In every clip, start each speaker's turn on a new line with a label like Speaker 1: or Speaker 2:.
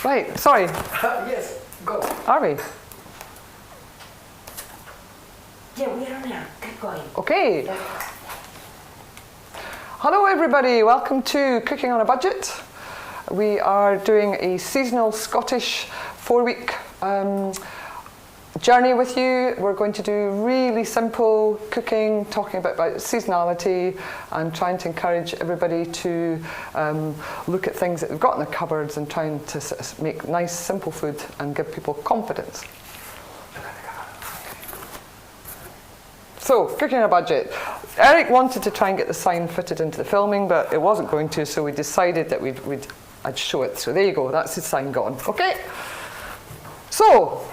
Speaker 1: Right, sorry.
Speaker 2: Yes, go.
Speaker 1: Are we?
Speaker 3: Yeah, we're on now. Keep going.
Speaker 1: Okay. Hello everybody, welcome to Cooking on a Budget. We are doing a seasonal Scottish 4-week journey with you. We're going to do really simple cooking, talking about seasonality and trying to encourage everybody to look at things that they've got in their cupboards and trying to make nice simple food and give people confidence. So, cooking on a budget. Eric wanted to try and get the sign fitted into the filming, but it wasn't going to, so we decided that I'd show it. So there you go, that's the sign gone. Okay? So,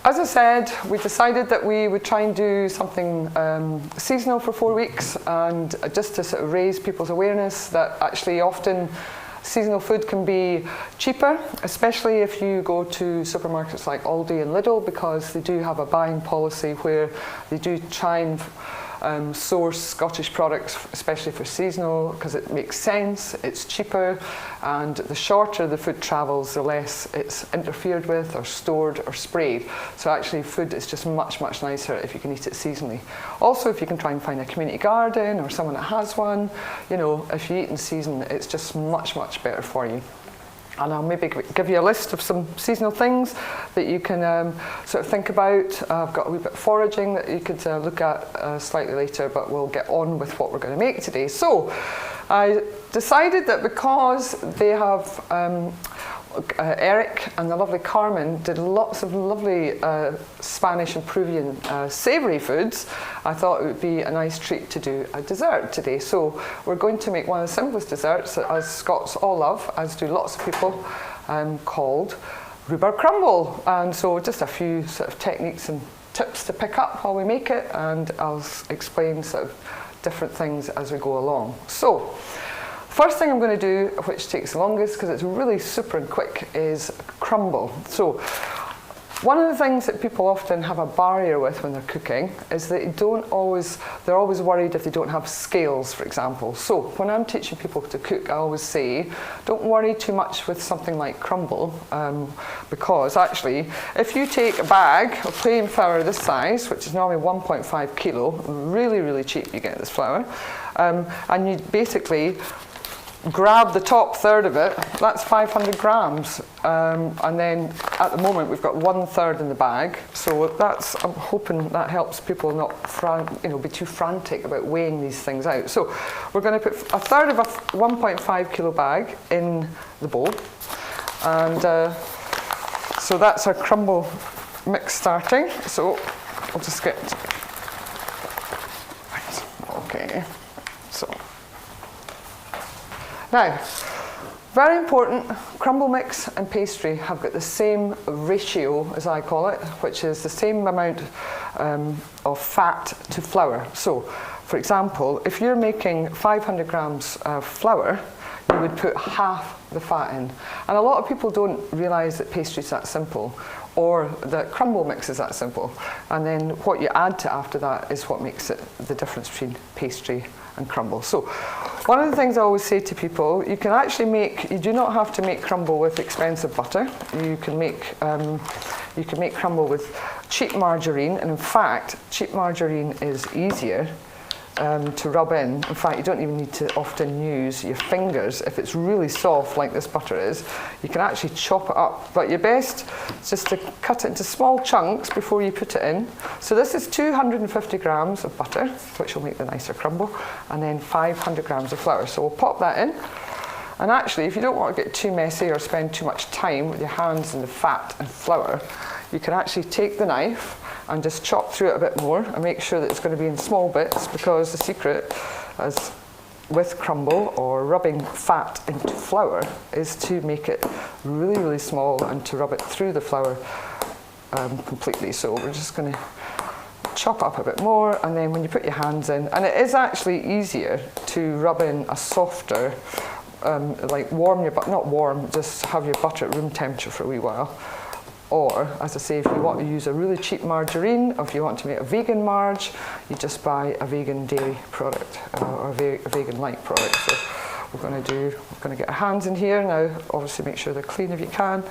Speaker 1: as I said, we decided that we would try and do something seasonal for 4 weeks, and just to sort of raise people's awareness that actually often seasonal food can be cheaper, especially if you go to supermarkets like Aldi and Lidl, because they do have a buying policy where they do try and source Scottish products, especially for seasonal, because it makes sense, it's cheaper, and the shorter the food travels, the less it's interfered with or stored or sprayed. So actually food is just much, much nicer if you can eat it seasonally. Also, if you can try and find a community garden or someone that has one, you know, if you eat in season, it's just much, much better for you. And I'll maybe give you a list of some seasonal things that you can sort of think about. I've got a wee bit of foraging that you could look at slightly later, but we'll get on with what we're going to make today. So I decided that because they have Eric and the lovely Carmen did lots of lovely Spanish and Peruvian savoury foods, I thought it would be a nice treat to do a dessert today. So we're going to make one of the simplest desserts that as Scots all love, as do lots of people, called rhubarb crumble. And so just a few sort of techniques and tips to pick up while we make it, and I'll explain sort of different things as we go along. So first thing I'm going to do, which takes the longest because it's really super and quick, is crumble. So one of the things that people often have a barrier with when they're cooking is that they're always worried if they don't have scales, for example. So when I'm teaching people to cook, I always say, don't worry too much with something like crumble, because actually, if you take a bag of plain flour this size, which is normally 1.5 kilo, really, really cheap, you get this flour, and you basically grab the top third of it, that's 500 grams. And then at the moment we've got 1/3 in the bag. So I'm hoping that helps people not be too frantic about weighing these things out. So we're going to put 1/3 of a 1.5 kilo bag in the bowl. And so that's our crumble mix starting. So we'll just get, right, okay, so. Now, very important, crumble mix and pastry have got the same ratio, as I call it, which is the same amount of fat to flour. So, for example, if you're making 500 grams of flour, you would put half the fat in. And a lot of people don't realise that pastry is that simple, or that crumble mix is that simple. And then what you add to after that is what makes it the difference between pastry and crumble. So one of the things I always say to people, you do not have to make crumble with expensive butter. You can make crumble with cheap margarine, and in fact, cheap margarine is easier to rub in. In fact, you don't even need to often use your fingers. If it's really soft like this butter is, you can actually chop it up. But your best is just to cut it into small chunks before you put it in. So this is 250 grams of butter, which will make the nicer crumble, and then 500 grams of flour. So we'll pop that in. And actually, if you don't want to get too messy or spend too much time with your hands in the fat and flour, you can actually take the knife and just chop through it a bit more and make sure that it's going to be in small bits, because the secret, as with crumble or rubbing fat into flour, is to make it really, really small and to rub it through the flour completely. So we're just going to chop up a bit more, and then when you put your hands in, and it is actually easier to rub in a softer, like warm your butter, not warm, just have your butter at room temperature for a wee while. Or, as I say, if you want to use a really cheap margarine, or if you want to make a vegan marge, you just buy a vegan dairy product or a vegan-like product. So we're going to get our hands in here now. Obviously, make sure they're clean if you can.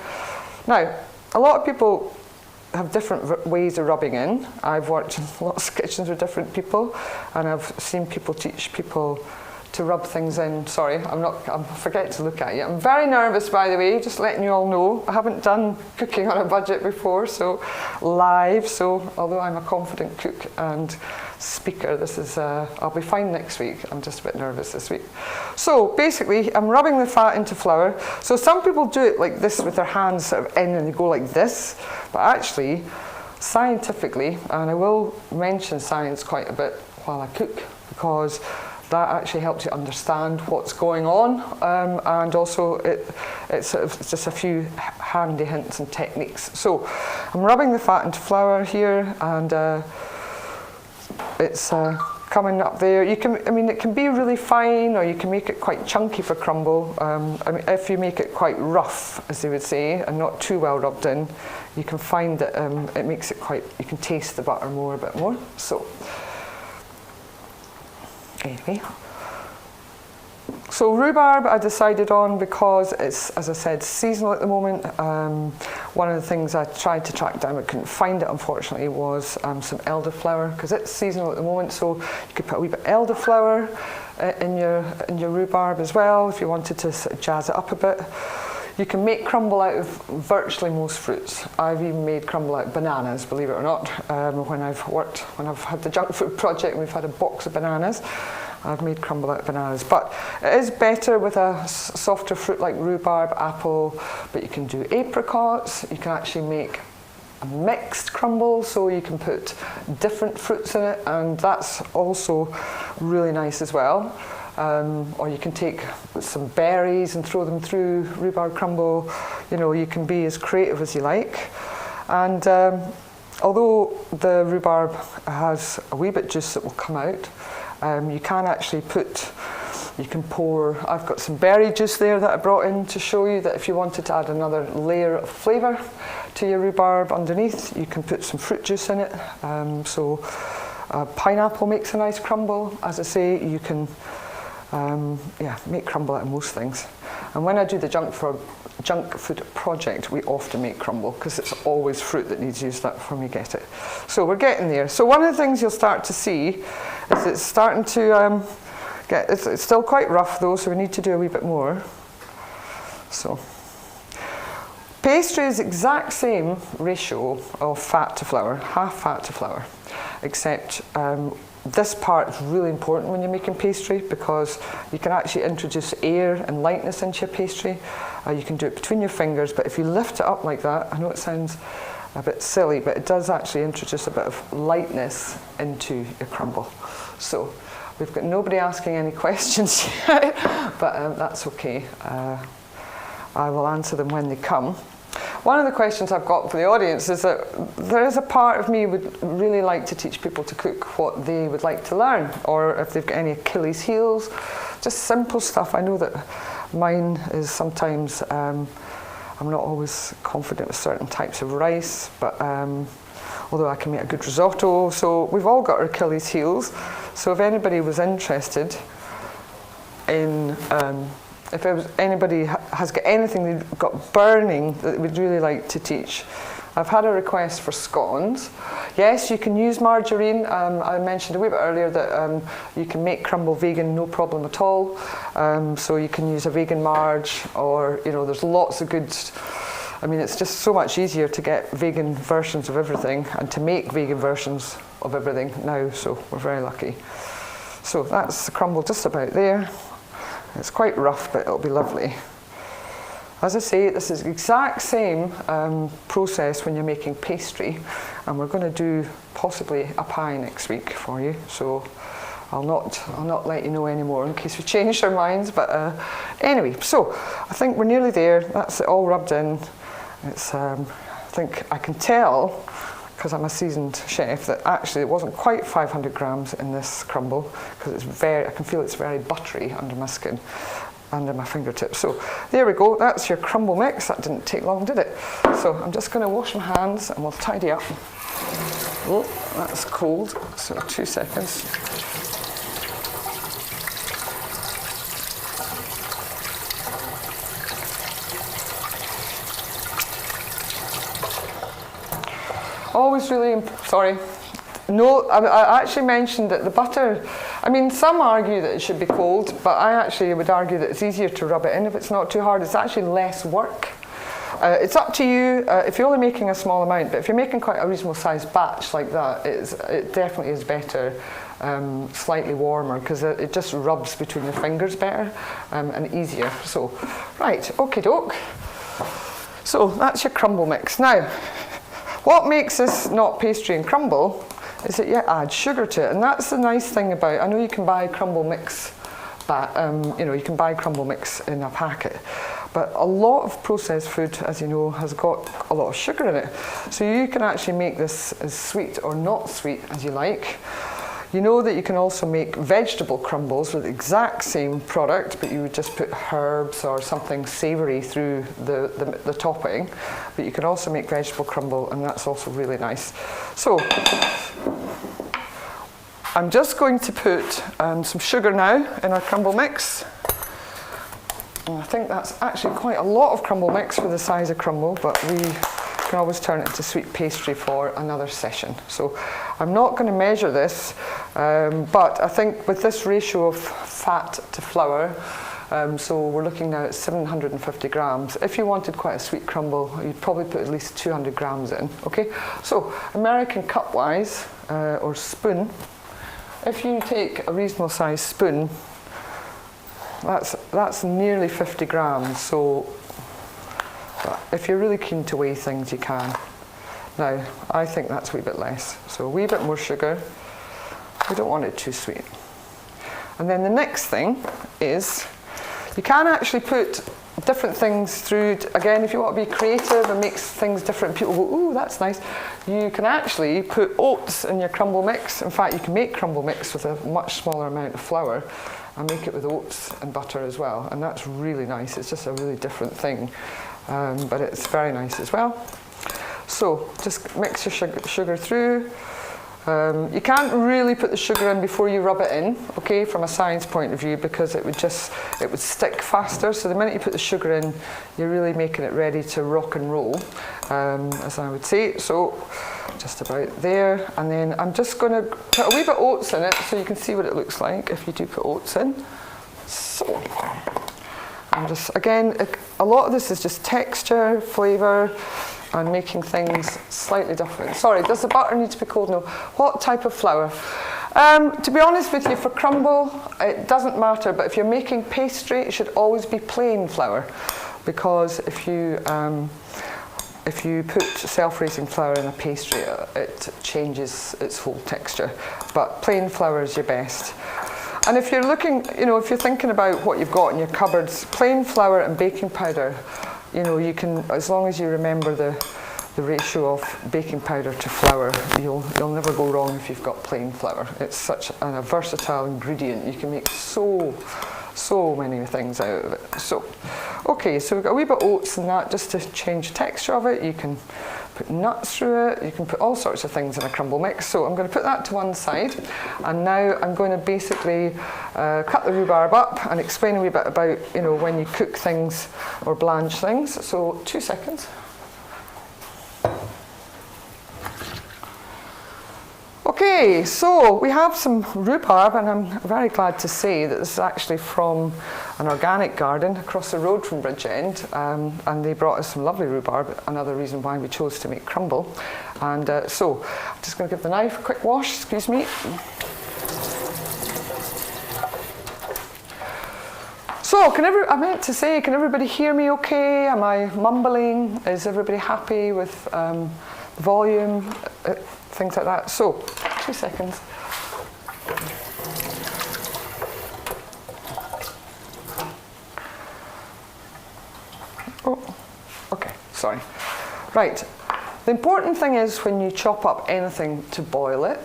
Speaker 1: Now, a lot of people have different ways of rubbing in. I've worked in lots of kitchens with different people, and I've seen people teach people to rub things in. Sorry, I'm forgetting to look at you. I'm very nervous, by the way, just letting you all know. I haven't done cooking on a budget before, so live. So although I'm a confident cook and speaker, this is, I'll be fine next week. I'm just a bit nervous this week. So basically, I'm rubbing the fat into flour. So some people do it like this with their hands sort of in, and they go like this. But actually, scientifically, and I will mention science quite a bit while I cook, because that actually helps you understand what's going on, and also it's sort of just a few handy hints and techniques. So I'm rubbing the fat into flour here, and it's coming up there. It can be really fine, or you can make it quite chunky for crumble. If you make it quite rough, as they would say, and not too well rubbed in, you can find that it makes it quite, you can taste the butter a bit more. So anyway, so rhubarb I decided on because it's, as I said, seasonal at the moment. One of the things I tried to track down but couldn't find it, unfortunately, was some elderflower, because it's seasonal at the moment. So you could put a wee bit of elderflower in your rhubarb as well if you wanted to sort of jazz it up a bit. You can make crumble out of virtually most fruits. I've even made crumble out of bananas, believe it or not. When I've had the junk food project and we've had a box of bananas, I've made crumble out of bananas. But it is better with a softer fruit like rhubarb, apple, but you can do apricots. You can actually make a mixed crumble, so you can put different fruits in it, and that's also really nice as well. Or you can take some berries and throw them through rhubarb crumble. You know, you can be as creative as you like. And although the rhubarb has a wee bit juice that will come out, you can actually pour, I've got some berry juice there that I brought in to show you that if you wanted to add another layer of flavour to your rhubarb underneath, you can put some fruit juice in it. Pineapple makes a nice crumble. As I say, you can make crumble out of most things. And when I do the junk food project, we often make crumble because it's always fruit that needs used up when we get it. So we're getting there. So one of the things you'll start to see is it's starting to it's still quite rough though, so we need to do a wee bit more. So pastry is the exact same ratio of fat to flour, half fat to flour, except this part is really important when you're making pastry because you can actually introduce air and lightness into your pastry. You can do it between your fingers, but if you lift it up like that, I know it sounds a bit silly, but it does actually introduce a bit of lightness into your crumble. So we've got nobody asking any questions yet, but that's okay. I will answer them when they come. One of the questions I've got for the audience is that there is a part of me would really like to teach people to cook what they would like to learn, or if they've got any Achilles heels, just simple stuff. I know that mine is sometimes, I'm not always confident with certain types of rice, but although I can make a good risotto, so we've all got our Achilles heels. So if anybody was interested in if anybody has got anything they've got burning that they would really like to teach. I've had a request for scones. Yes, you can use margarine. I mentioned a wee bit earlier that you can make crumble vegan, no problem at all. So you can use a vegan marge, or there's lots of good. I mean, it's just so much easier to get vegan versions of everything and to make vegan versions of everything now. So we're very lucky. So that's the crumble just about there. It's quite rough, but it'll be lovely. As I say, this is the exact same process when you're making pastry, and we're going to do possibly a pie next week for you. So I'll not let you know anymore in case we change our minds. But anyway, so I think we're nearly there. That's it all rubbed in. It's I think I can tell, because I'm a seasoned chef, that actually it wasn't quite 500 grams in this crumble, because I can feel it's very buttery under my skin, under my fingertips. So there we go, that's your crumble mix. That didn't take long, did it? So I'm just going to wash my hands and we'll tidy up. Oh, that's cold, so 2 seconds. Always really, sorry. No, I actually mentioned that the butter, I mean, some argue that it should be cold, but I actually would argue that it's easier to rub it in if it's not too hard. It's actually less work. It's up to you if you're only making a small amount, but if you're making quite a reasonable sized batch like that, it definitely is better slightly warmer, because it just rubs between your fingers better and easier. So, right, okie doke. So that's your crumble mix. Now, what makes this not pastry and crumble is that you add sugar to it, and that's the nice thing about. I know you can buy crumble mix, you can buy crumble mix in a packet, but a lot of processed food, as you know, has got a lot of sugar in it. So you can actually make this as sweet or not sweet as you like. You know that you can also make vegetable crumbles with the exact same product, but you would just put herbs or something savoury through the topping. But you can also make vegetable crumble, and that's also really nice. So I'm just going to put some sugar now in our crumble mix. And I think that's actually quite a lot of crumble mix for the size of crumble, but we can always turn it into sweet pastry for another session. So I'm not going to measure this, but I think with this ratio of fat to flour, So we're looking now at 750 grams. If you wanted quite a sweet crumble, you'd probably put at least 200 grams in. Okay, so American cup wise, or spoon, if you take a reasonable size spoon, that's nearly 50 grams. So if you're really keen to weigh things, you can. Now, I think that's a wee bit less. So a wee bit more sugar. We don't want it too sweet. And then the next thing is, you can actually put different things through. Again, if you want to be creative and make things different, people go, ooh, that's nice. You can actually put oats in your crumble mix. In fact, you can make crumble mix with a much smaller amount of flour and make it with oats and butter as well. And that's really nice. It's just a really different thing. But it's very nice as well. So just mix your sugar through. You can't really put the sugar in before you rub it in, okay, from a science point of view, because it would stick faster. So the minute you put the sugar in, you're really making it ready to rock and roll, as I would say. So just about there. And then I'm just going to put a wee bit of oats in it so you can see what it looks like if you do put oats in. So I'm just, again, a lot of this is just texture, flavour, and making things slightly different. Sorry, does the butter need to be cold? No. What type of flour? To be honest with you, for crumble, it doesn't matter, but if you're making pastry, it should always be plain flour, because if you put self-raising flour in a pastry, it changes its whole texture. But plain flour is your best. And if you're looking, if you're thinking about what you've got in your cupboards, plain flour and baking powder, you can, as long as you remember the ratio of baking powder to flour, you'll never go wrong if you've got plain flour. It's such a versatile ingredient. You can make so many things out of it. So, okay, so we've got a wee bit of oats in that just to change the texture of it. You can put nuts through it. You can put all sorts of things in a crumble mix. So I'm going to put that to one side. And now I'm going to basically cut the rhubarb up and explain a wee bit about, when you cook things or blanch things. So 2 seconds. Okay, so we have some rhubarb, and I'm very glad to say that this is actually from an organic garden across the road from Bridgend, and they brought us some lovely rhubarb, another reason why we chose to make crumble. And so I'm just going to give the knife a quick wash, excuse me. So I meant to say, can everybody hear me okay? Am I mumbling? Is everybody happy with the volume? Things like that. So, 2 seconds. Oh, okay, sorry. Right, the important thing is when you chop up anything to boil it,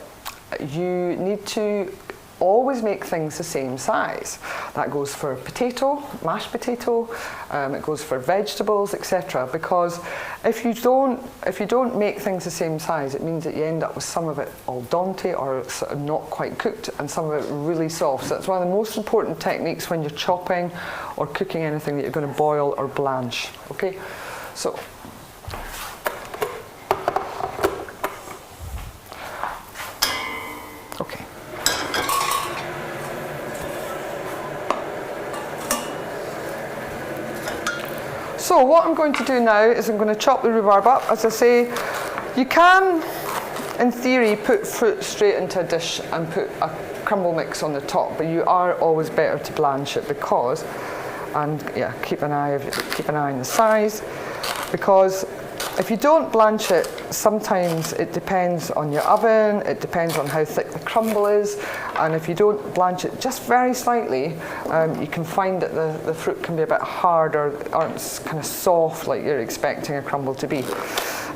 Speaker 1: you need to always make things the same size. That goes for potato, mashed potato, it goes for vegetables, etc. Because if you don't make things the same size, it means that you end up with some of it al dente or sort of not quite cooked, and some of it really soft. So that's one of the most important techniques when you're chopping or cooking anything that you're going to boil or blanch. Okay, so. Okay. So what I'm going to do now is I'm going to chop the rhubarb up. As I say, you can, in theory, put fruit straight into a dish and put a crumble mix on the top, but you are always better to blanch it because, and yeah, keep an eye on the size, because if you don't blanch it, sometimes it depends on your oven, it depends on how thick the crumble is, and if you don't blanch it just very slightly, you can find that the fruit can be a bit hard or aren't kind of soft like you're expecting a crumble to be.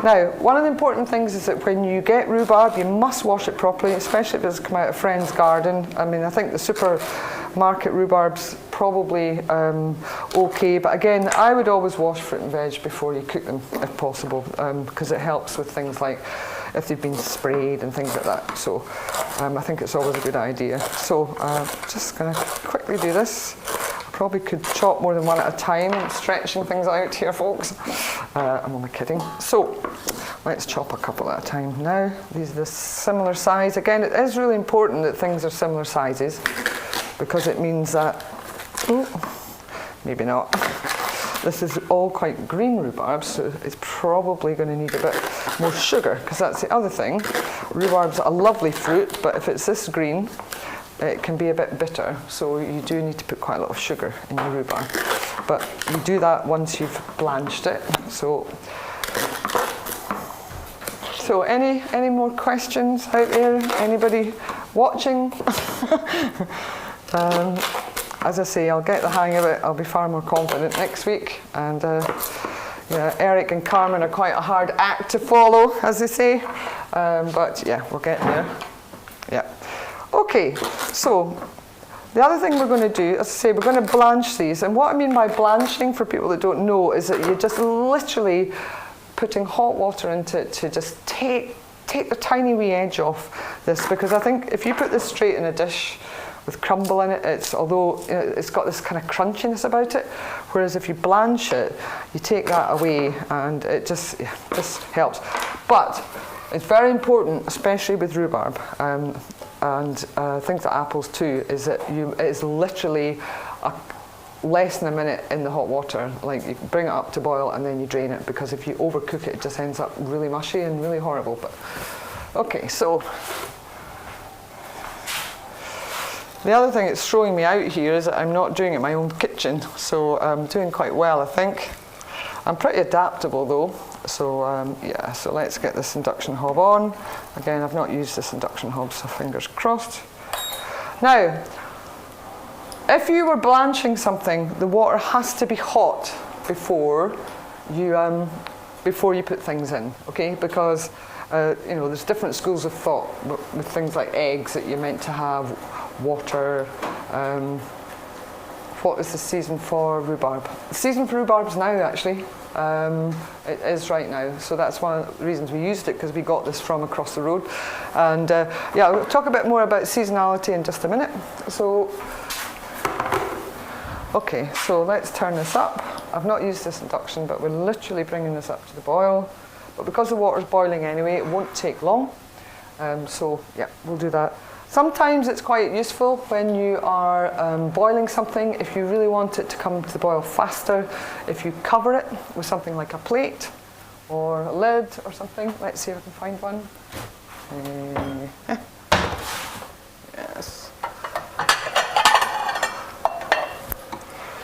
Speaker 1: Now, one of the important things is that when you get rhubarb, you must wash it properly, especially if it's come out of a friend's garden. I mean, I think the supermarket rhubarb's probably okay, but again, I would always wash fruit and veg before you cook them, if possible, because it helps with things like if they've been sprayed and things like that. So I think it's always a good idea. So just going to quickly do this. I probably could chop more than one at a time. I'm stretching things out here, folks. I'm only kidding. So let's chop a couple at a time now. These are the similar size. Again, it is really important that things are similar sizes, because it means that maybe not. This is all quite green rhubarb, so it's probably going to need a bit more sugar, because that's the other thing. Rhubarb's a lovely fruit, but if it's this green, it can be a bit bitter, so you do need to put quite a lot of sugar in your rhubarb. But you do that once you've blanched it. So any more questions out there? Anybody watching? As I say, I'll get the hang of it. I'll be far more confident next week. And yeah, Eric and Carmen are quite a hard act to follow, as they say. But yeah, we're getting there. Yeah. Okay, so the other thing we're going to do, as I say, we're going to blanch these. And what I mean by blanching, for people that don't know, is that you're just literally putting hot water into it to just take the tiny wee edge off this. Because I think if you put this straight in a dish with crumble in it, although it's got this kind of crunchiness about it, whereas if you blanch it, you take that away and it just helps. But it's very important, especially with rhubarb, and things like apples too, is that it's literally less than a minute in the hot water. Like, you bring it up to boil and then you drain it, because if you overcook it, it just ends up really mushy and really horrible. But okay, so the other thing it's throwing me out here is that I'm not doing it in my own kitchen, so I'm doing quite well, I think. I'm pretty adaptable though, so yeah, so let's get this induction hob on. Again, I've not used this induction hob, so fingers crossed. Now, if you were blanching something, the water has to be hot before you put things in, okay? Because there's different schools of thought with things like eggs, that you're meant to have water. What is the season for rhubarb? The season for rhubarb is now, actually. It is right now, so that's one of the reasons we used it, because we got this from across the road. And yeah, we'll talk a bit more about seasonality in just a minute. So, okay, so let's turn this up. I've not used this induction, but we're literally bringing this up to the boil. But because the water's boiling anyway, it won't take long. So yeah, we'll do that. Sometimes it's quite useful when you are boiling something, if you really want it to come to the boil faster, if you cover it with something like a plate or a lid or something. Let's see if I can find one. Yes.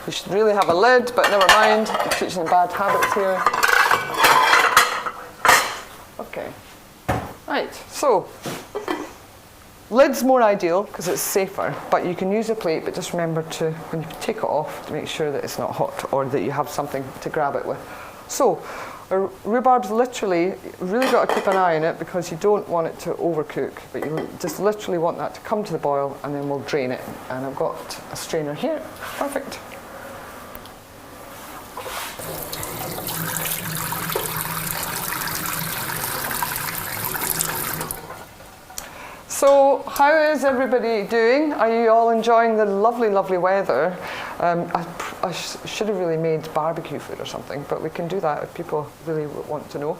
Speaker 1: You should really have a lid, but never mind. I'm teaching bad habits here. Okay. Right, so lid's more ideal because it's safer, but you can use a plate, but just remember to, when you take it off, to make sure that it's not hot or that you have something to grab it with. So, rhubarb's literally, really got to keep an eye on it, because you don't want it to overcook, but you just literally want that to come to the boil, and then we'll drain it. And I've got a strainer here. Perfect. So, how is everybody doing? Are you all enjoying the lovely, lovely weather? I should have really made barbecue food or something, but we can do that if people really want to know.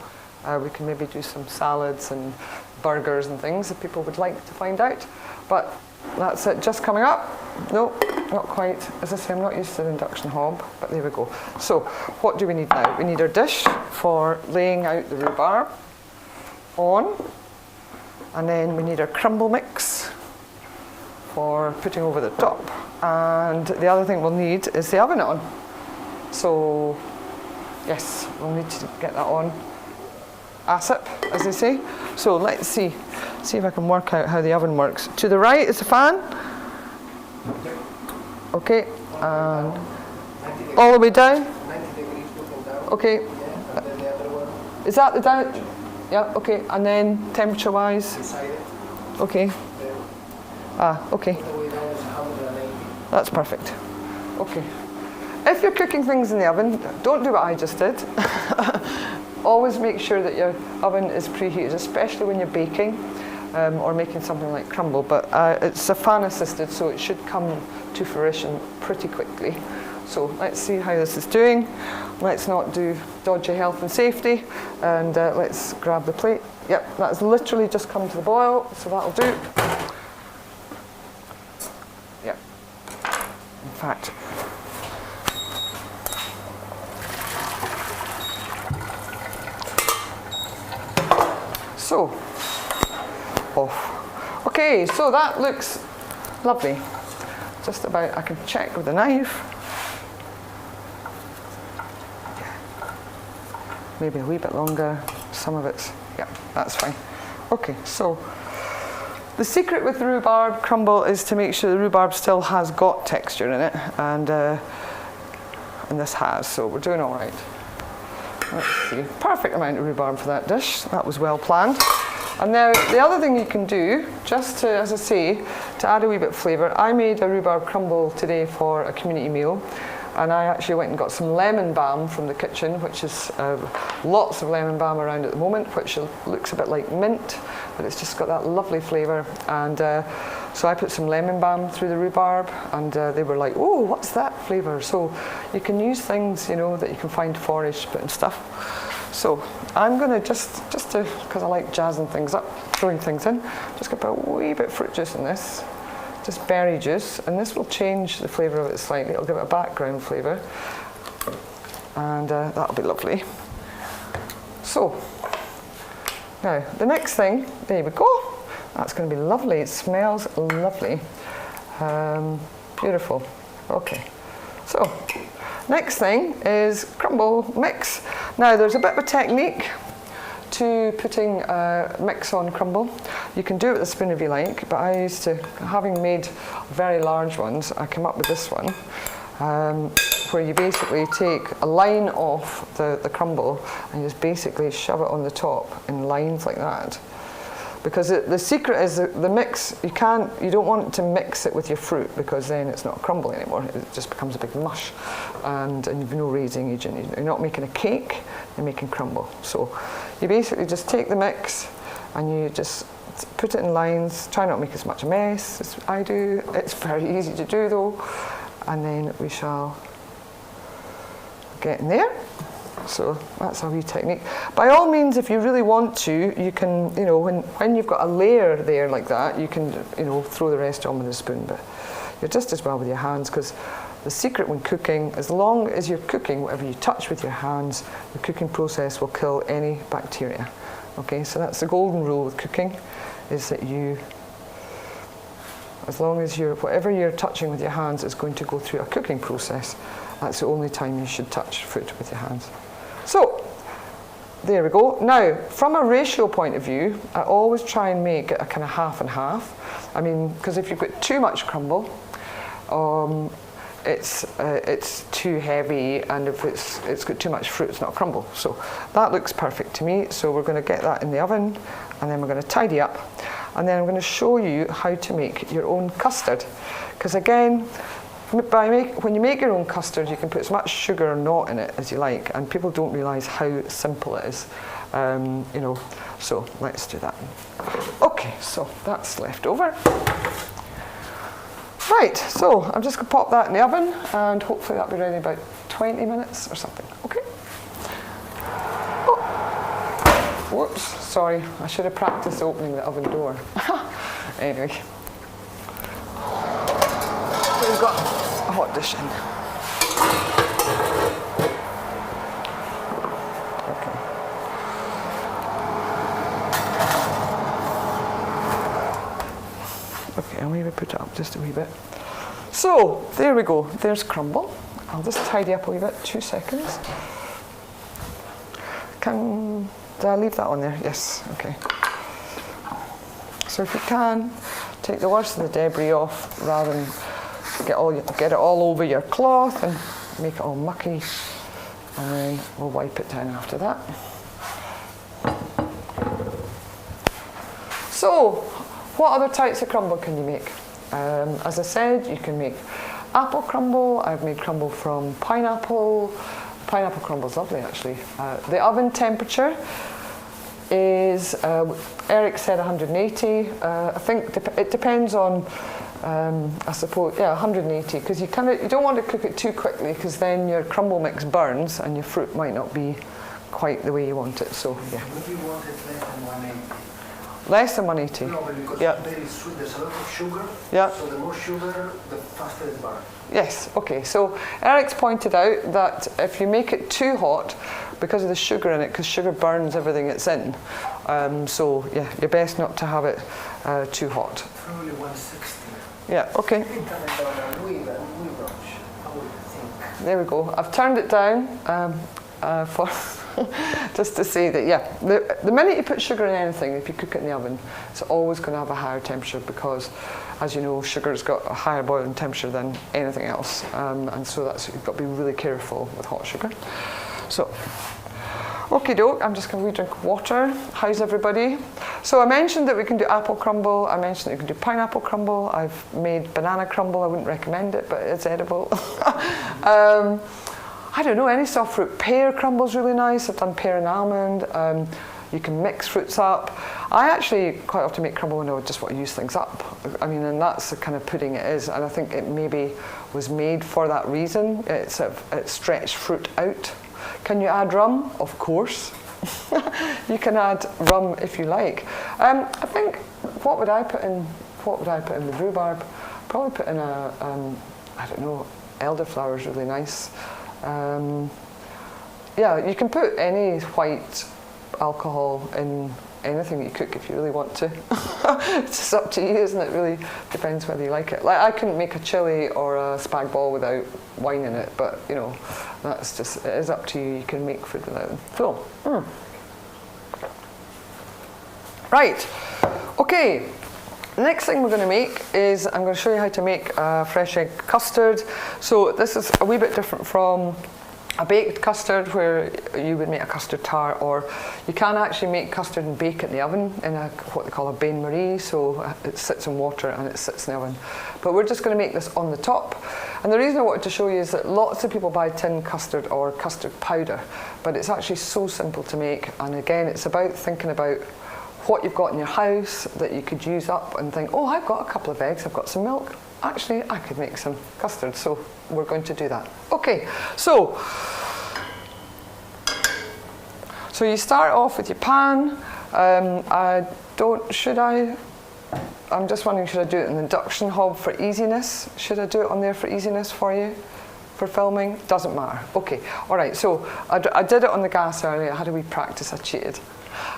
Speaker 1: We can maybe do some salads and burgers and things if people would like to find out. But that's it, just coming up. No, not quite. As I say, I'm not used to the induction hob, but there we go. So, what do we need now? We need our dish for laying out the rhubarb on. And then we need our crumble mix for putting over the top. And the other thing we'll need is the oven on. So, yes, we'll need to get that on ASAP, as they say. So let's see if I can work out how the oven works. To the right is the fan. Okay, and all the way down. Okay. Is that the down? Yeah, okay, and then temperature-wise? Okay. Okay. That's perfect. Okay. If you're cooking things in the oven, don't do what I just did. Always make sure that your oven is preheated, especially when you're baking or making something like crumble. But it's a fan-assisted, so it should come to fruition pretty quickly. So let's see how this is doing. Let's not do dodgy health and safety, and let's grab the plate. Yep, that's literally just come to the boil, so that'll do. Yep. In fact, So, off. Okay, so that looks lovely. Just about, I can check with a knife. Maybe a wee bit longer. Some of it's, yeah, that's fine. Okay, so the secret with the rhubarb crumble is to make sure the rhubarb still has got texture in it, and this has, so we're doing all right. Let's see, perfect amount of rhubarb for that dish. That was well planned. And now the other thing you can do, just to, as I say, to add a wee bit of flavour, I made a rhubarb crumble today for a community meal, and I actually went and got some lemon balm from the kitchen, which is lots of lemon balm around at the moment, which looks a bit like mint, but it's just got that lovely flavour. And so I put some lemon balm through the rhubarb, and they were like, oh, what's that flavour? So you can use things, you know, that you can find forage and stuff. So I'm going to just to, because I like jazzing things up, throwing things in, just going to put a wee bit of fruit juice in this, just berry juice, and this will change the flavour of it slightly. It'll give it a background flavour, and that'll be lovely. So now the next thing, there we go. That's going to be lovely. It smells lovely. Beautiful. Okay. So next thing is crumble mix. Now there's a bit of a technique to putting mix on crumble. You can do it with a spoon if you like, but I used to, having made very large ones, I came up with this one, where you basically take a line off the crumble and you just basically shove it on the top in lines like that. Because the secret is the mix, you don't want to mix it with your fruit, because then it's not a crumble anymore. It just becomes a big mush, and you've no raising agent. You're not making a cake, you're making crumble. So you basically just take the mix and you just put it in lines. Try not to make as much a mess as I do. It's very easy to do though. And then we shall get in there. So that's a wee technique. By all means, if you really want to, you can, you know, when you've got a layer there like that, you can, you know, throw the rest on with a spoon, but you're just as well with your hands, because the secret when cooking, as long as you're cooking, whatever you touch with your hands, the cooking process will kill any bacteria. Okay, so that's the golden rule with cooking, is that you, as long as whatever you're touching with your hands is going to go through a cooking process, that's the only time you should touch food with your hands. So, there we go. Now, from a ratio point of view, I always try and make it a kind of half and half. I mean, because if you've got too much crumble, it's too heavy, and if it's got too much fruit, it's not crumble. So that looks perfect to me. So we're going to get that in the oven, and then we're going to tidy up, and then I'm going to show you how to make your own custard. Because again, when you make your own custard, you can put as much sugar or not in it as you like, and people don't realise how simple it is. You know, so let's do that. Okay, so that's left over. Right, so I'm just going to pop that in the oven, and hopefully that'll be ready in about 20 minutes or something. Okay. Oh. Whoops, sorry, I should have practiced opening the oven door. Anyway. We've got a hot dish in. Okay, I'll maybe put it up just a wee bit. So, there we go. There's crumble. I'll just tidy up a wee bit, 2 seconds. Did I leave that on there? Yes, okay. So if you can, take the worst of the debris off rather than get it all over your cloth and make it all mucky, and then we'll wipe it down after that. So, what other types of crumble can you make? As I said, you can make apple crumble. I've made crumble from pineapple. Pineapple crumble is lovely, actually. The oven temperature is, Eric said 180. I think it depends on, I suppose, yeah, 180, because you don't want to cook it too quickly, because then your crumble mix burns and your fruit might not be quite the way you want it. So yeah.
Speaker 2: Would you want it less than 180?
Speaker 1: Less than 180.
Speaker 2: No, but because
Speaker 1: yeah.
Speaker 2: it's very sweet, there's a lot of sugar.
Speaker 1: Yeah.
Speaker 2: So the more sugar, the faster it's burned.
Speaker 1: Yes, okay, so Eric's pointed out that if you make it too hot, because of the sugar in it, because sugar burns everything it's in. So yeah, you're best not to have it too hot.
Speaker 2: Probably 160.
Speaker 1: Yeah, okay.
Speaker 2: I think that I don't know, we rush, I would think.
Speaker 1: There we go. I've turned it down for just to say that, yeah, the minute you put sugar in anything, if you cook it in the oven, it's always going to have a higher temperature because, as you know, sugar's got a higher boiling temperature than anything else. And so you've got to be really careful with hot sugar. So, okie doke, I'm just going to drink water. How's everybody? So I mentioned that we can do apple crumble. I mentioned that you can do pineapple crumble. I've made banana crumble. I wouldn't recommend it, but it's edible. I don't know, any soft fruit. Pear crumble's really nice. I've done pear and almond. You can mix fruits up. I actually quite often make crumble when I just want to use things up. I mean, and that's the kind of pudding it is. And I think it maybe was made for that reason. It's stretched fruit out. Can you add rum? Of course. You can add rum if you like. I think, what would I put in the rhubarb? Probably put in I don't know, elderflower is really nice. Yeah, you can put any white alcohol in anything you cook if you really want to. It's just up to you, isn't it? Really depends whether you like it. Like I couldn't make a chili or a spag bol without wine in it, but you know, that's just, it is up to you. You can make food without them. So, right, okay. The next thing we're going to make is I'm going to show you how to make a fresh egg custard. So this is a wee bit different from a baked custard where you would make a custard tart, or you can actually make custard and bake it in the oven in what they call a bain-marie. So it sits in water and it sits in the oven. But we're just going to make this on the top. And the reason I wanted to show you is that lots of people buy tin custard or custard powder, but it's actually so simple to make. And again, it's about thinking about what you've got in your house that you could use up and think, oh, I've got a couple of eggs, I've got some milk. Actually, I could make some custard, so we're going to do that. Okay, so you start off with your pan. I'm just wondering, should I do it in the induction hob for easiness? Should I do it on there for easiness for you? For filming? Doesn't matter. Okay, all right, so I did it on the gas earlier. How do we practice? I cheated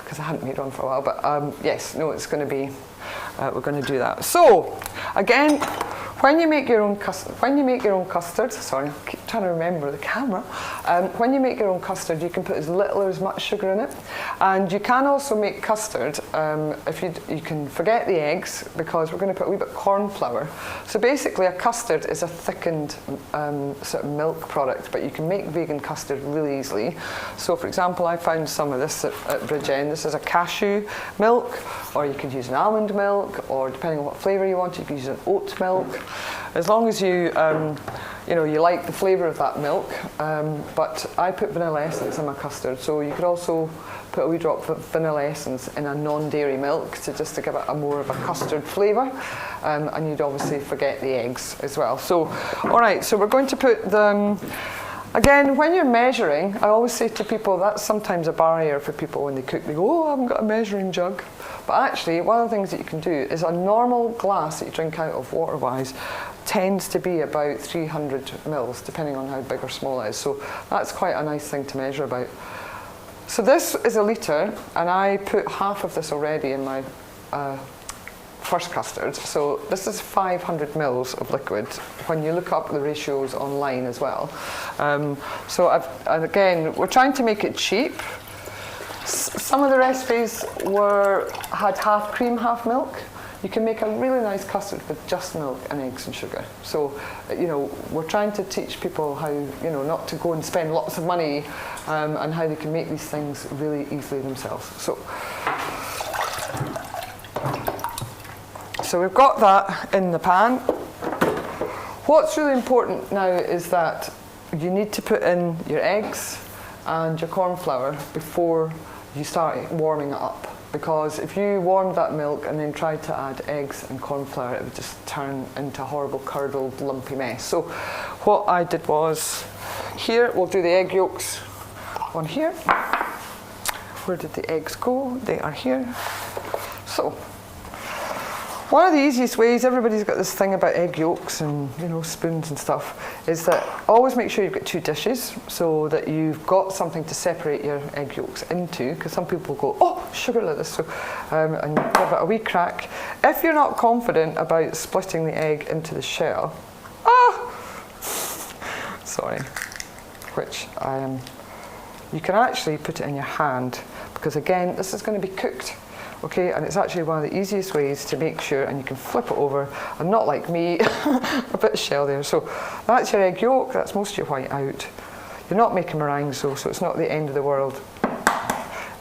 Speaker 1: because I hadn't made one for a while, but yes, no, it's going to be, we're going to do that. So, again, when you make your own custard, sorry, I keep trying to remember the camera. When you make your own custard, you can put as little or as much sugar in it, and you can also make custard. If you can forget the eggs because we're going to put a wee bit of corn flour. So basically, a custard is a thickened sort of milk product, but you can make vegan custard really easily. So, for example, I found some of this at Bridgend. This is a cashew milk, or you could use an almond milk, or depending on what flavour you want, you could use an oat milk. As long as you you like the flavour of that milk, but I put vanilla essence in my custard, so you could also put a wee drop of vanilla essence in a non-dairy milk to give it a more of a custard flavour, and you'd obviously forget the eggs as well. So, all right, so we're going to put them. Again, when you're measuring, I always say to people, that's sometimes a barrier for people when they cook. They go, oh, I haven't got a measuring jug. But actually, one of the things that you can do is a normal glass that you drink out of water-wise tends to be about 300 mils, depending on how big or small it is. So that's quite a nice thing to measure about. So this is a litre, and I put half of this already in my first custard. So this is 500 mils of liquid when you look up the ratios online as well. So and again, we're trying to make it cheap. Some of the recipes had half cream, half milk. You can make a really nice custard with just milk and eggs and sugar. So, we're trying to teach people how, not to go and spend lots of money, and how they can make these things really easily themselves. So we've got that in the pan. What's really important now is that you need to put in your eggs and your corn flour before you start warming it up, because if you warmed that milk and then tried to add eggs and corn flour, it would just turn into a horrible curdled lumpy mess. So what I did was, here we'll do the egg yolks on here. Where did the eggs go? They are here. So One of the easiest ways, everybody's got this thing about egg yolks and spoons and stuff, is that always make sure you've got 2 dishes so that you've got something to separate your egg yolks into, because some people go, oh, sugar like this, so, and give it a wee crack. If you're not confident about splitting the egg into the shell, sorry, which I am, you can actually put it in your hand, because again, this is going to be cooked. Okay, and it's actually one of the easiest ways to make sure, and you can flip it over, and not like me, a bit of shell there. So that's your egg yolk, that's most of your white out. You're not making meringues though, so it's not the end of the world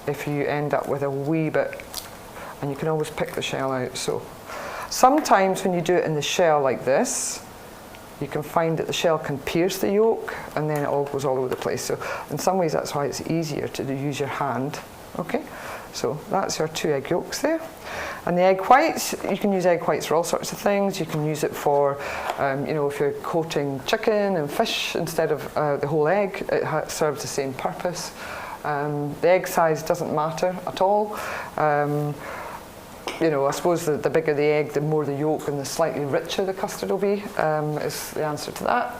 Speaker 1: if you end up with a wee bit, and you can always pick the shell out. So sometimes when you do it in the shell like this, you can find that the shell can pierce the yolk, and then it all goes all over the place. So in some ways that's why it's easier to use your hand. Okay. So that's your 2 egg yolks there. And the egg whites, you can use egg whites for all sorts of things. You can use it for, if you're coating chicken and fish instead of the whole egg, it serves the same purpose. The egg size doesn't matter at all. I suppose the bigger the egg, the more the yolk and the slightly richer the custard will be, is the answer to that.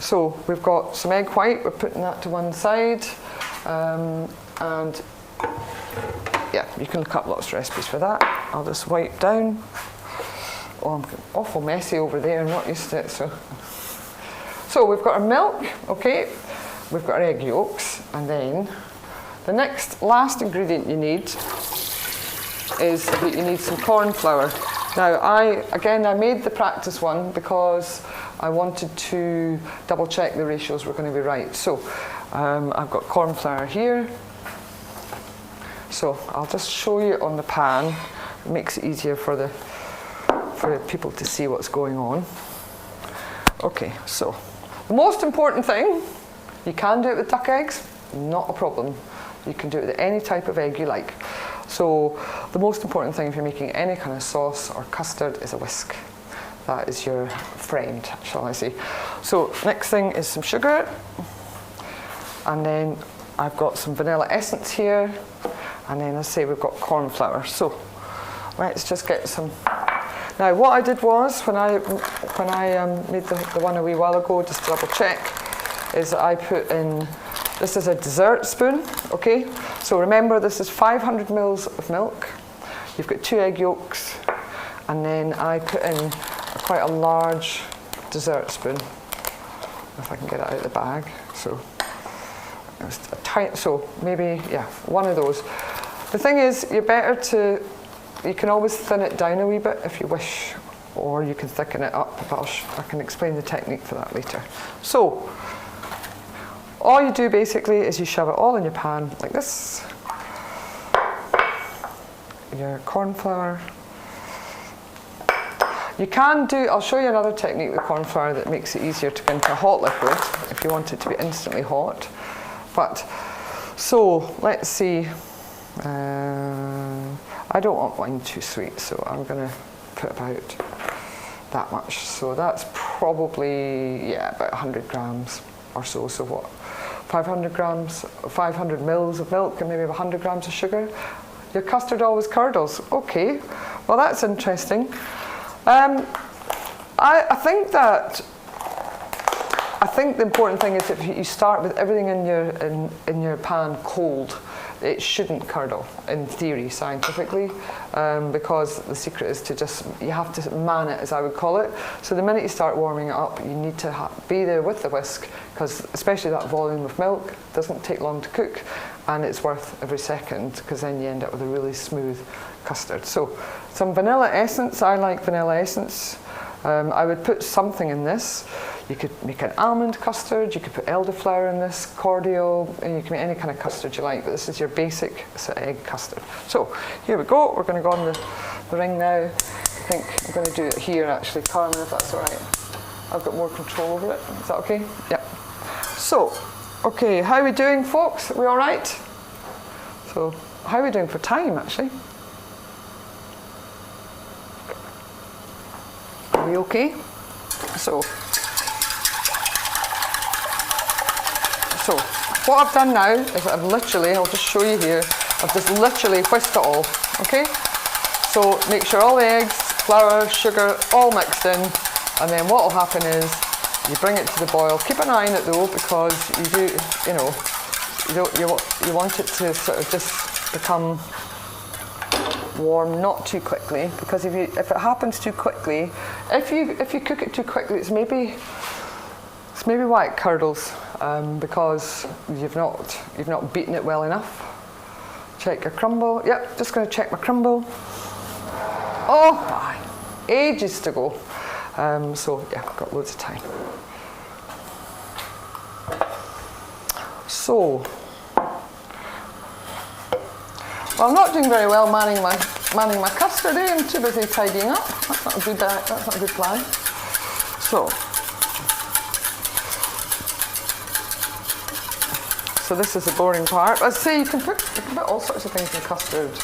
Speaker 1: So we've got some egg white, we're putting that to one side. And yeah, you can look up lots of recipes for that. I'll just wipe down. Oh, I'm awful messy over there, I'm not used to it. So we've got our milk, okay, we've got our egg yolks, and then the last ingredient you need is that you need some corn flour. Now I made the practice one because I wanted to double check the ratios were going to be right. So I've got corn flour here. So I'll just show you on the pan. It makes it easier for the people to see what's going on. Okay, so the most important thing, you can do it with duck eggs, not a problem. You can do it with any type of egg you like. So the most important thing if you're making any kind of sauce or custard is a whisk. That is your friend, shall I say. So next thing is some sugar, and then I've got some vanilla essence here, and then as I say we've got corn flour. So let's just get some. Now what I did was when I made the one a wee while ago, just to double check, is I put in, this is a dessert spoon, okay? So remember this is 500 mils of milk, you've got 2 egg yolks, and then I put in quite a large dessert spoon, if I can get it out of the bag. So it was a tight, so maybe, yeah, one of those. The thing is, you can always thin it down a wee bit if you wish, or you can thicken it up, but I can explain the technique for that later. So all you do basically is you shove it all in your pan like this. Your corn flour. You can do, I'll show you another technique with corn flour that makes it easier to get into a hot liquid if you want it to be instantly hot. But, so let's see, I don't want mine too sweet, so I'm going to put about that much. So that's probably, yeah, about 100 grams or so. So what, 500 grams, 500 mils of milk and maybe 100 grams of sugar. Your custard always curdles. Okay, well that's interesting. I think the important thing is if you start with everything in your pan cold, it shouldn't curdle in theory, scientifically, because the secret is you have to man it, as I would call it. So the minute you start warming it up, you need to be there with the whisk, because especially that volume of milk doesn't take long to cook, and it's worth every second, because then you end up with a really smooth custard. So some vanilla essence, I like vanilla essence. I would put something in this. You could make an almond custard, you could put elderflower in this, cordial, and you can make any kind of custard you like, but this is your basic egg custard. So here we go, we're going to go on the ring now. I think I'm going to do it here actually, Carmen, if that's all right. I've got more control over it. Is that okay? Yeah. So, okay, how are we doing, folks? Are we all right? So, how are we doing for time, actually? Are we okay? So what I've done now is I'll just show you here, I've just literally whisked it all, okay? So make sure all the eggs flour, sugar, all mixed in, and then what will happen is you bring it to the boil. Keep an eye on it though, because you do, you want it to sort of just become warm, not too quickly, because if it happens too quickly, if you cook it too quickly, it's maybe why it curdles, because you've not beaten it well enough. Check your crumble. Yep, just going to check my crumble. Oh, ages to go. So yeah, I've got loads of time. So, well, I'm not doing very well manning my custard. I'm too busy tidying up. That's not a good plan. So this is the boring part. Let's see, you can put all sorts of things in custard.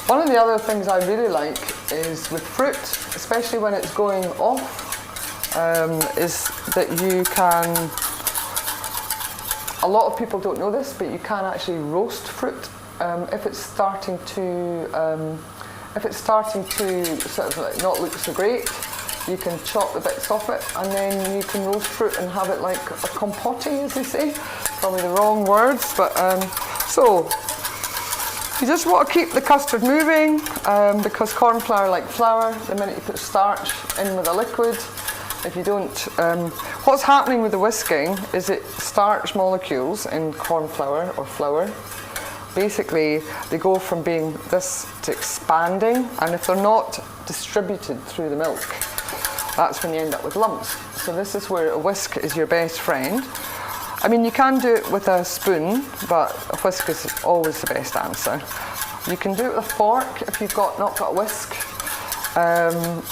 Speaker 1: One of the other things I really like is with fruit, especially when it's going off, is that you can. A lot of people don't know this, but you can actually roast fruit if it's starting to sort of like not look so great. You can chop the bits off it, and then you can roast fruit and have it like a compote, as they say. Probably the wrong words, but so you just want to keep the custard moving, because corn flour, like flour, the minute you put starch in with a liquid, if you don't, what's happening with the whisking is it starch molecules in corn flour or flour, basically they go from being this to expanding, and if they're not distributed through the milk, that's when you end up with lumps. So this is where a whisk is your best friend. I mean, you can do it with a spoon, but a whisk is always the best answer. You can do it with a fork if you've not got a whisk. And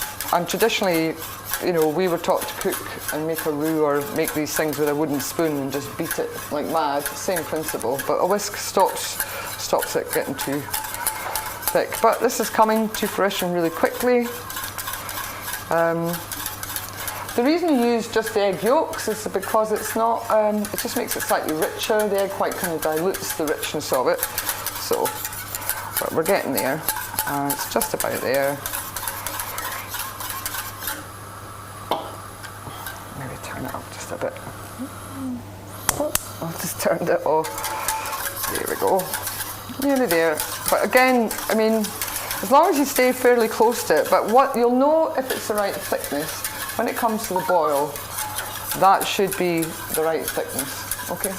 Speaker 1: traditionally, we were taught to cook and make a roux or make these things with a wooden spoon and just beat it like mad. Same principle, but a whisk stops it getting too thick. But this is coming to fruition really quickly. The reason you use just the egg yolks is because it's not. It just makes it slightly richer. The egg white kind of dilutes the richness of it. So, but we're getting there. It's just about there. Maybe turn it up just a bit. Oh, I've just turned it off. There we go. Nearly there. But again, I mean, as long as you stay fairly close to it. But what you'll know if it's the right thickness when it comes to the boil. That should be the right thickness. Okay.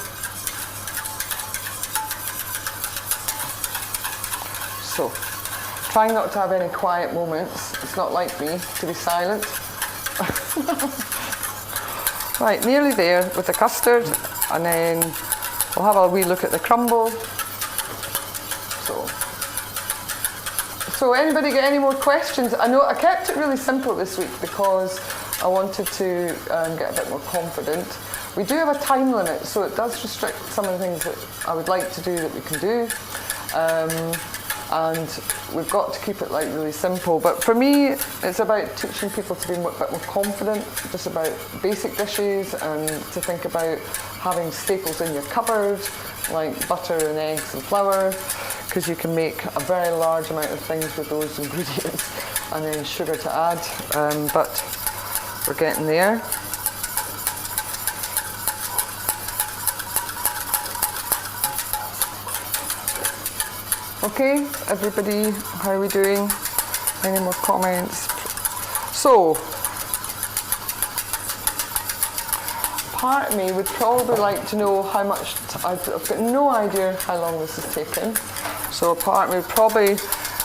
Speaker 1: So, trying not to have any quiet moments. It's not like me to be silent. Right, nearly there with the custard, and then we'll have a wee look at the crumble. So anybody get any more questions? I know I kept it really simple this week because I wanted to get a bit more confident. We do have a time limit, so it does restrict some of the things that I would like to do that we can do. And we've got to keep it like really simple. But for me, it's about teaching people to be a bit more confident, just about basic dishes, and to think about having staples in your cupboard, like butter and eggs and flour, because you can make a very large amount of things with those ingredients, and then sugar to add. But we're getting there. Okay, everybody, how are we doing? Any more comments? So, part of me would probably like to know how much, I've got no idea how long this has taken. So a part of me would probably,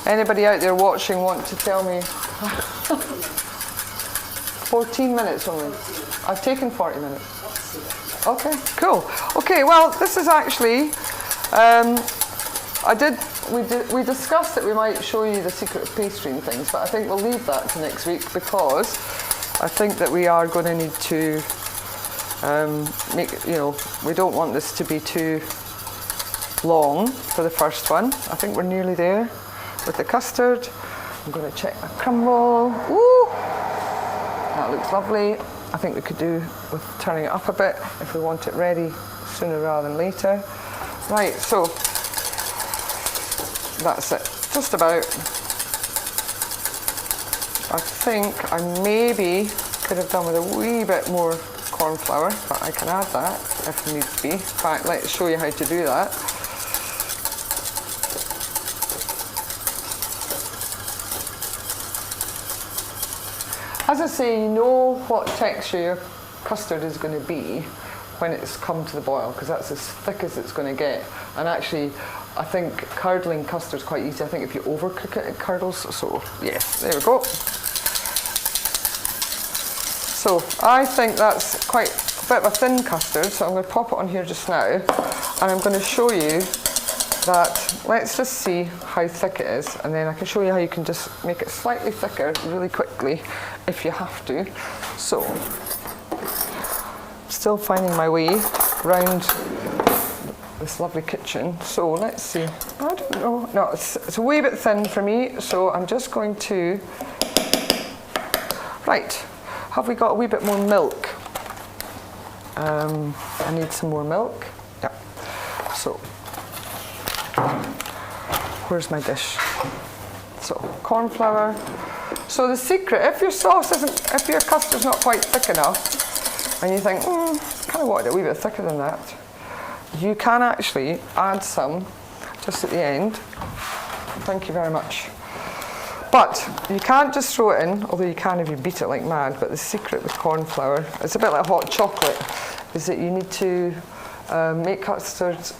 Speaker 1: anybody out there watching want to tell me, 14 minutes only. I've taken 40 minutes. Okay, cool. Okay, well, this is actually, we discussed that we might show you the secret of pastry and things, but I think we'll leave that to next week because I think that we are going to need to we don't want this to be too long for the first one. I think we're nearly there with the custard. I'm going to check my crumble. Woo! That looks lovely. I think we could do with turning it up a bit if we want it ready sooner rather than later. Right, so that's it, just about. I think I maybe could have done with a wee bit more corn flour, but I can add that if needs be. In fact, let's show you how to do that. As I say, you know what texture your custard is going to be when it's come to the boil, because that's as thick as it's going to get. And actually, I think curdling custard's quite easy. I think if you overcook it, it curdles. So, yes, there we go. So, I think that's quite a bit of a thin custard, so I'm going to pop it on here just now. And I'm going to show you that, let's just see how thick it is, and then I can show you how you can just make it slightly thicker really quickly if you have to. So, still finding my way around this lovely kitchen. So let's see. I don't know. No, it's a wee bit thin for me, so I'm just going to. Right, have we got a wee bit more milk? I need some more milk. Yeah. So, where's my dish? So, corn flour. So the secret, if your sauce isn't, if your custard's not quite thick enough, and you think, kind of wanted it a wee bit thicker than that, you can actually add some just at the end. Thank you very much. But you can't just throw it in, although you can if you beat it like mad. But the secret with corn flour, it's a bit like hot chocolate, is that you need to make custards.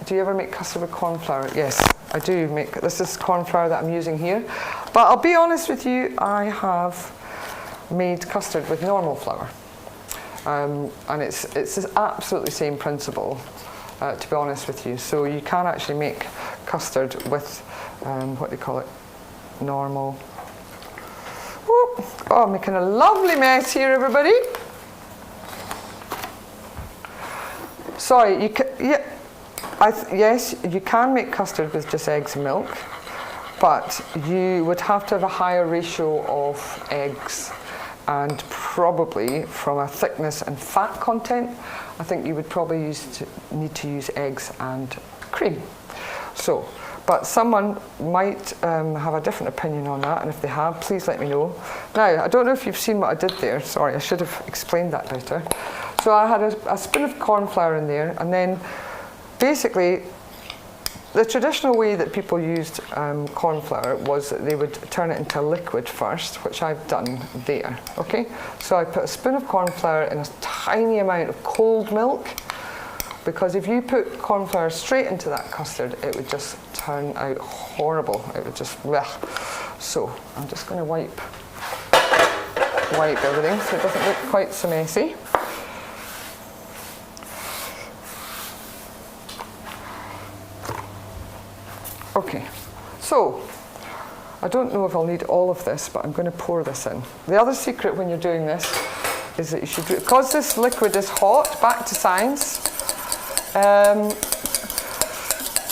Speaker 1: Do you ever make custard with corn flour? Yes, I do make. This is corn flour that I'm using here. But I'll be honest with you, I have made custard with normal flour. And it's the absolutely same principle, to be honest with you. So you can actually make custard with, what do you call it, normal. Whoop. Oh, I'm making a lovely mess here, everybody. Sorry, yes, you can make custard with just eggs and milk, but you would have to have a higher ratio of eggs. And probably from a thickness and fat content, I think you would probably need to use eggs and cream. So, but someone might have a different opinion on that, and if they have, please let me know. Now, I don't know if you've seen what I did there. Sorry, I should have explained that better. So I had a spoon of corn flour in there, and then basically, the traditional way that people used corn flour was that they would turn it into a liquid first, which I've done there, okay? So I put a spoon of corn flour in a tiny amount of cold milk, because if you put corn flour straight into that custard, it would just turn out horrible. It would just, blech. So I'm just going to wipe everything so it doesn't look quite so messy. Okay, so I don't know if I'll need all of this, but I'm going to pour this in. The other secret when you're doing this is that you should do it, because this liquid is hot, back to science.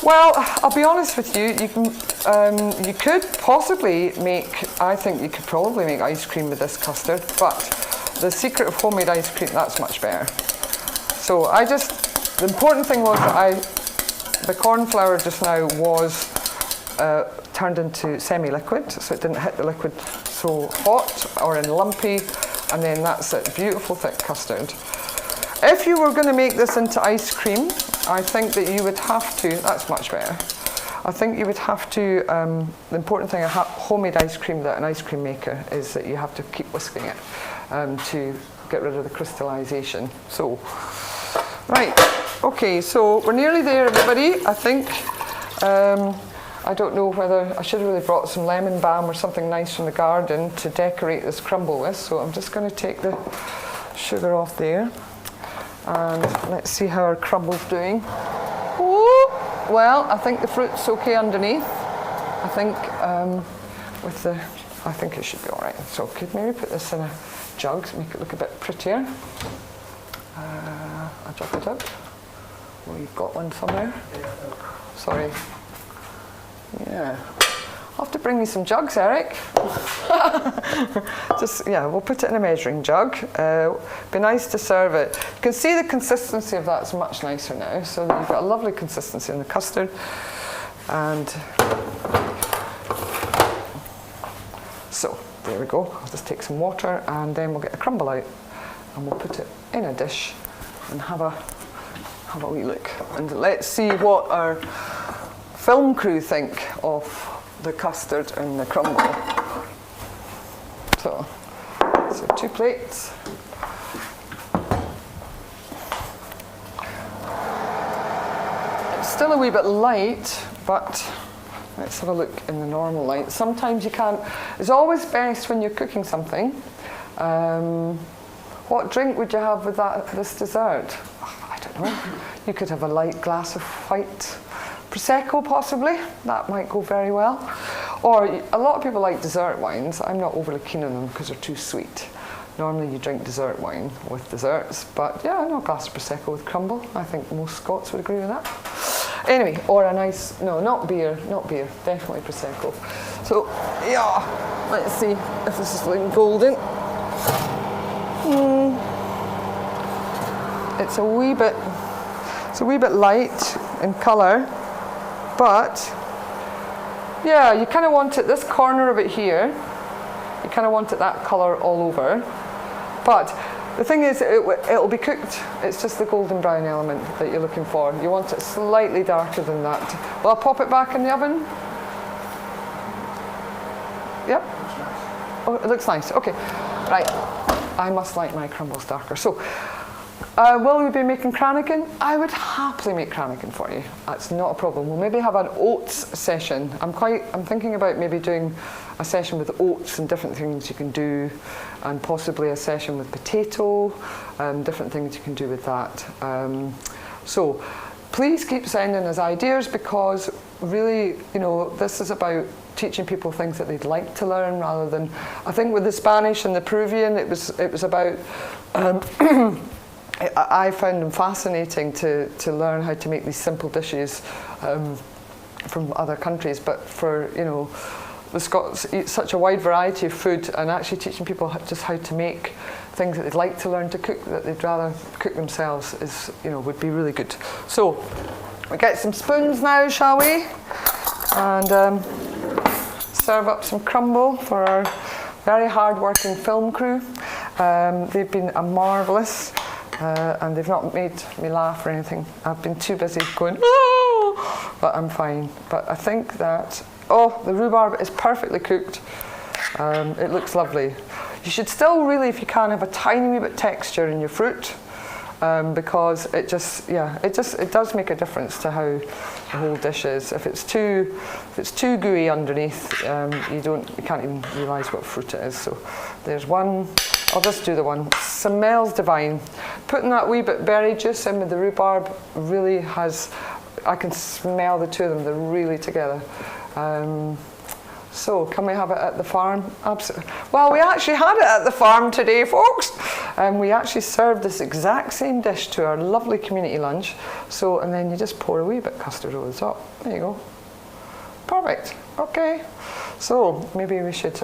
Speaker 1: Well, I'll be honest with you, you could possibly make, I think you could probably make ice cream with this custard, but the secret of homemade ice cream, that's much better. So the important thing was that the corn flour just now was turned into semi-liquid, so it didn't hit the liquid so hot or in lumpy, and then that's it, beautiful thick custard. If you were going to make this into ice cream, I think that you would have to, that's much better, I think you would have to, the important thing about homemade ice cream, that an ice cream maker, is that you have to keep whisking it to get rid of the crystallization. So, right. Okay, so we're nearly there, everybody. I think, I don't know whether, I should have really brought some lemon balm or something nice from the garden to decorate this crumble with, so I'm just going to take the sugar off there, and let's see how our crumble's doing. Ooh, well, I think the fruit's okay underneath. I think I think it should be all right. So could maybe put this in a jug to make it look a bit prettier. I'll jug it up. Oh, you've got one somewhere? Sorry. Yeah. I'll have to bring me some jugs, Eric. We'll put it in a measuring jug. Be nice to serve it. You can see the consistency of that's much nicer now. So you've got a lovely consistency in the custard. And so There we go. I'll just take some water and then we'll get the crumble out and we'll put it in a dish and have a wee look. And let's see what our film crew think of the custard and the crumble. So 2 plates. It's still a wee bit light, but let's have a look in the normal light. Sometimes you can't, it's always best when you're cooking something. What drink would you have with this dessert? I don't know. You could have a light glass of white Prosecco possibly. That might go very well. Or a lot of people like dessert wines. I'm not overly keen on them because they're too sweet. Normally you drink dessert wine with desserts, but yeah, I know a glass of Prosecco with crumble. I think most Scots would agree with that. Anyway, or a nice, no, not beer, definitely Prosecco. So, yeah, let's see if this is looking golden. It's a wee bit light in colour, but yeah, you kind of want it, this corner of it here, you kind of want it that colour all over. But the thing is, it'll be cooked. It's just the golden brown element that you're looking for. You want it slightly darker than that. Well, I'll pop it back in the oven. Yep. Oh, it looks nice. Okay. Right. I must like my crumbles darker. So, will we be making Cranachan? I would happily make Cranachan for you. That's not a problem. We'll maybe have an oats session. I'm thinking about maybe doing a session with oats and different things you can do, and possibly a session with potato, different things you can do with that. So please keep sending us ideas, because really, you know, this is about teaching people things that they'd like to learn, rather than, I think with the Spanish and the Peruvian, it was about I found them fascinating to learn how to make these simple dishes from other countries, but for, you know, the Scots eat such a wide variety of food, and actually teaching people just how to make things that they'd like to learn to cook, that they'd rather cook themselves, is, you know, would be really good. So we get some spoons now, shall we? And serve up some crumble for our very hard-working film crew. They've been marvellous. And they've not made me laugh or anything. I've been too busy going, oh, but I'm fine. But I think that, oh, the rhubarb is perfectly cooked. It looks lovely. You should still really, if you can, have a tiny wee bit texture in your fruit, because it does make a difference to how the whole dish is. If it's too gooey underneath, you can't even realise what fruit it is. So there's one. I'll just do the one. Smells divine. Putting that wee bit berry juice in with the rhubarb really has, I can smell the two of them, they're really together. So can we have it at the farm? Absolutely. Well, we actually had it at the farm today, folks. We actually served this exact same dish to our lovely community lunch. So, and then you just pour a wee bit custard over the top. There you go. Perfect. Okay. So maybe we should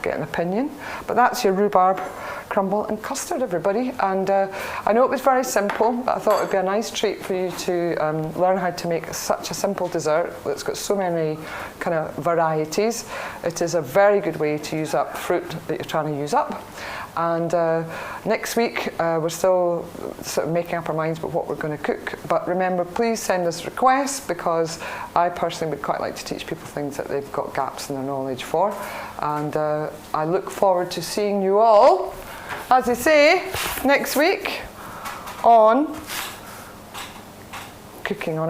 Speaker 1: get an opinion. But that's your rhubarb crumble and custard, everybody. And I know it was very simple, but I thought it would be a nice treat for you to learn how to make such a simple dessert that's got so many kind of varieties. It is a very good way to use up fruit that you're trying to use up. And next week, we're still sort of making up our minds about what we're going to cook. But remember, please send us requests, because I personally would quite like to teach people things that they've got gaps in their knowledge for. And I look forward to seeing you all, as I say, next week on Cooking on